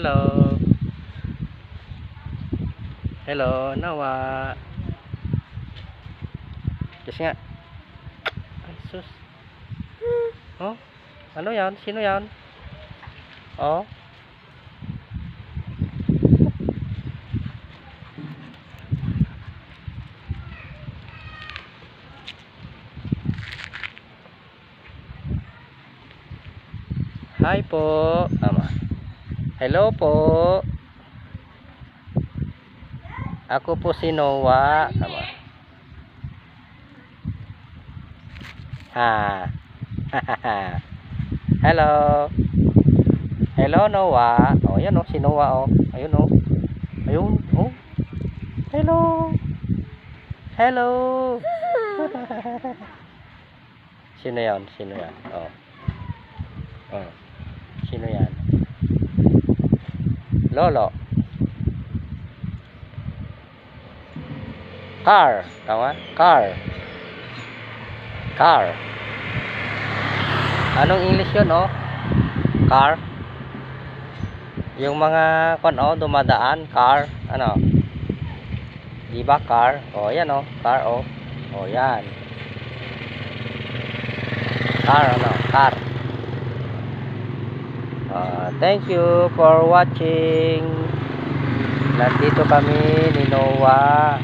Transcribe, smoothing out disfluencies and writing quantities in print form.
Hello. Hello, Nawa. Yes nga. Ay, sus. Oh, ano yan? Sino yan? Oh. Hi po. Tama. Hello po. Ako po si Noah. Tama. Ha. Hello. Hello Noah. Oh, yan oh, si Noah oh. Ayun oh. Ayun oh. Hello. Hello. Sino yan? Sino yan? Oh. Oh. Sino yan? Lolo. Car. Tama? Car. Car. Anong English yun, oh? Car. Yung mga dumadaan, car. Ano? Diba car? Oh, yan oh. Car oh. Oh, yan. Car ano? Car. Thank you for watching. Nandito kami ni Noah.